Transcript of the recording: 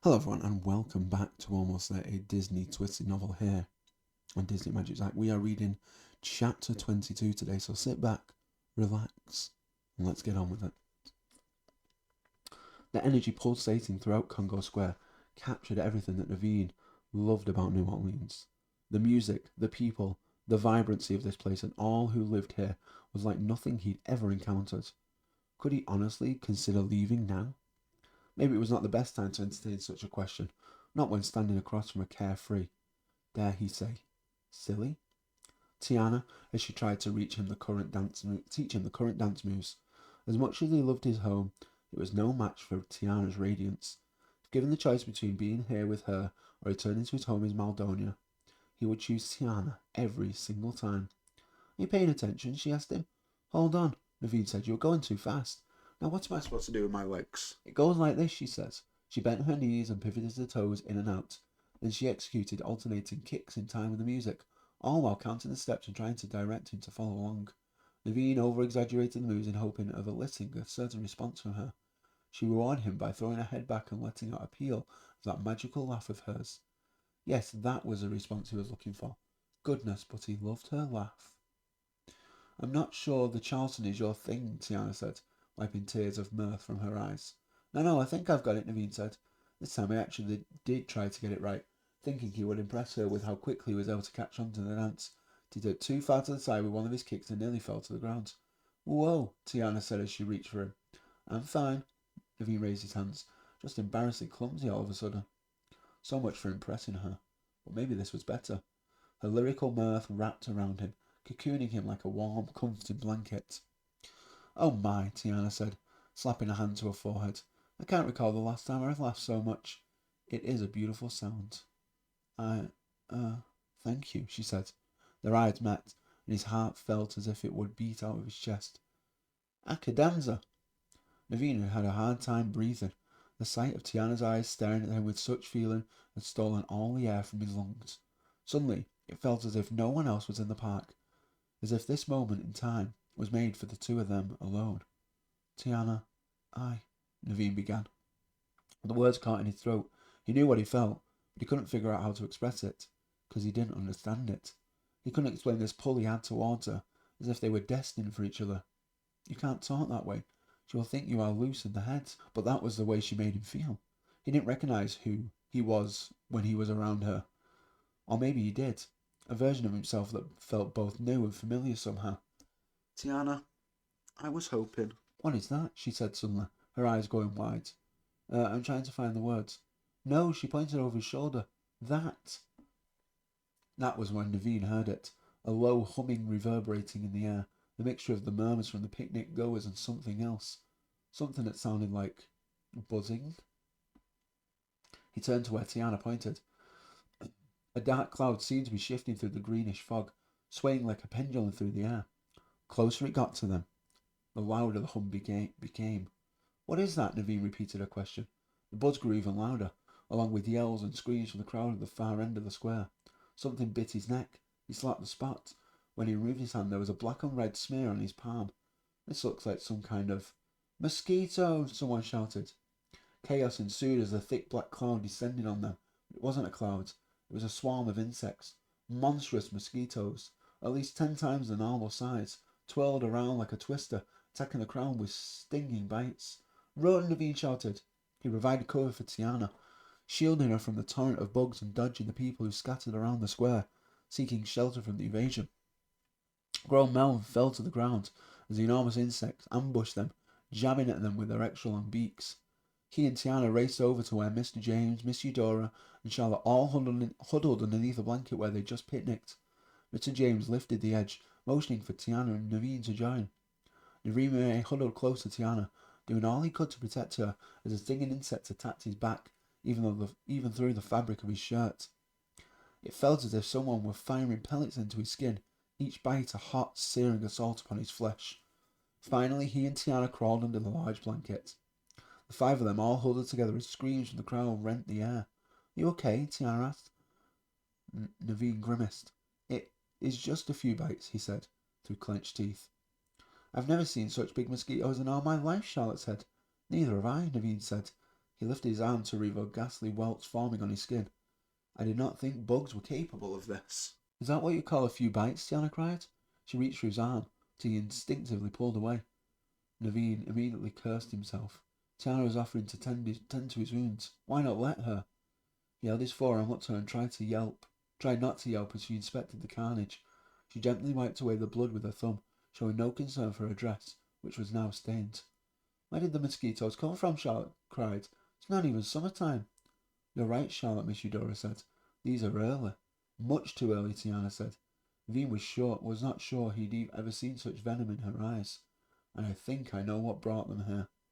Hello everyone and welcome back to Almost There, a Disney twisted novel here on Disney Magic Act. We are reading chapter 22 today, so sit back, relax, and let's get on with it. The energy pulsating throughout Congo Square captured everything that Naveen loved about New Orleans. The music, the people, the vibrancy of this place and all who lived here was like nothing he'd ever encountered. Could he honestly consider leaving now? Maybe it was not the best time to entertain such a question, not when standing across from a carefree, dare he say, silly Tiana, as she tried to teach him the current dance moves. As much as he loved his home, it was no match for Tiana's radiance. If given the choice between being here with her or returning to his home in Maldonia, he would choose Tiana every single time. Are you paying attention? She asked him. Hold on, Naveen said. You're going too fast. Now what am I supposed to do with my legs? It goes like this, she says. She bent her knees and pivoted her toes in and out. Then she executed alternating kicks in time with the music, all while counting the steps and trying to direct him to follow along. Naveen over-exaggerated the moves in hoping of eliciting a certain response from her. She rewarded him by throwing her head back and letting out a peal of that magical laugh of hers. Yes, that was the response he was looking for. Goodness, but he loved her laugh. I'm not sure the Charlton is your thing, Tiana said, wiping tears of mirth from her eyes. No, I think I've got it, Naveen said. This time I actually did try to get it right, thinking he would impress her with how quickly he was able to catch on to the dance. He took too far to the side with one of his kicks and nearly fell to the ground. Whoa, Tiana said as she reached for him. I'm fine. Naveen raised his hands, just embarrassingly clumsy all of a sudden. So much for impressing her. But maybe this was better. Her lyrical mirth wrapped around him, cocooning him like a warm, comforting blanket. Oh my, Tiana said, slapping a hand to her forehead. I can't recall the last time I've laughed so much. It is a beautiful sound. I, thank you, she said. Their eyes met, and his heart felt as if it would beat out of his chest. Akadanza! Naveen had a hard time breathing. The sight of Tiana's eyes staring at him with such feeling had stolen all the air from his lungs. Suddenly, it felt as if no one else was in the park, as if this moment in time was made for the two of them alone. Tiana, Naveen began. The words caught in his throat. He knew what he felt, but he couldn't figure out how to express it, because he didn't understand it. He couldn't explain this pull he had towards her, as if they were destined for each other. You can't talk that way. She will think you are loose in the head. But that was the way she made him feel. He didn't recognize who he was when he was around her. Or maybe he did. A version of himself that felt both new and familiar somehow. Tiana, I was hoping. What is that? She said suddenly, her eyes going wide. I'm trying to find the words. No, she pointed over his shoulder. That. That was when Naveen heard it, a low humming reverberating in the air, the mixture of the murmurs from the picnic goers and something else. Something that sounded like buzzing. He turned to where Tiana pointed. A dark cloud seemed to be shifting through the greenish fog, swaying like a pendulum through the air. Closer it got to them, the louder the hum became. What is that? Naveen repeated her question. The buzz grew even louder, along with yells and screams from the crowd at the far end of the square. Something bit his neck. He slapped the spot. When he removed his hand, there was a black and red smear on his palm. This looks like some kind of mosquito, someone shouted. Chaos ensued as the thick black cloud descended on them. It wasn't a cloud. It was a swarm of insects. Monstrous mosquitoes, at least 10 times the normal size, twirled around like a twister, attacking the crowd with stinging bites. Run! Naveen shouted. He provided cover for Tiana, shielding her from the torrent of bugs and dodging the people who scattered around the square, seeking shelter from the invasion. Grown men fell to the ground as the enormous insects ambushed them, jabbing at them with their extra long beaks. He and Tiana raced over to where Mr. James, Miss Eudora, and Charlotte all huddled underneath a blanket where they just picnicked. Mr. James lifted the edge, motioning for Tiana and Naveen to join. Naveen huddled close to Tiana, doing all he could to protect her as a stinging insect attacked his back, even through the fabric of his shirt. It felt as if someone were firing pellets into his skin, each bite a hot, searing assault upon his flesh. Finally, he and Tiana crawled under the large blanket. The 5 of them all huddled together as screams from the crowd rent the air. You okay? Tiana asked. Naveen grimaced. It is just a few bites, he said, through clenched teeth. I've never seen such big mosquitoes in all my life, Charlotte said. Neither have I, Naveen said. He lifted his arm to reveal ghastly welts forming on his skin. I did not think bugs were capable of this. Is that what you call a few bites? Tiana cried. She reached for his arm, but he instinctively pulled away. Naveen immediately cursed himself. Tiana was offering to tend to his wounds. Why not let her? He held his forearm up to her and tried not to yelp as she inspected the carnage. She gently wiped away the blood with her thumb, showing no concern for her dress, which was now stained. Where did the mosquitoes come from? Charlotte cried. It's not even summertime. You're right, Charlotte, Miss Eudora said. These are early. Much too early, Tiana said. Naveen was not sure he'd ever seen such venom in her eyes. And I think I know what brought them here.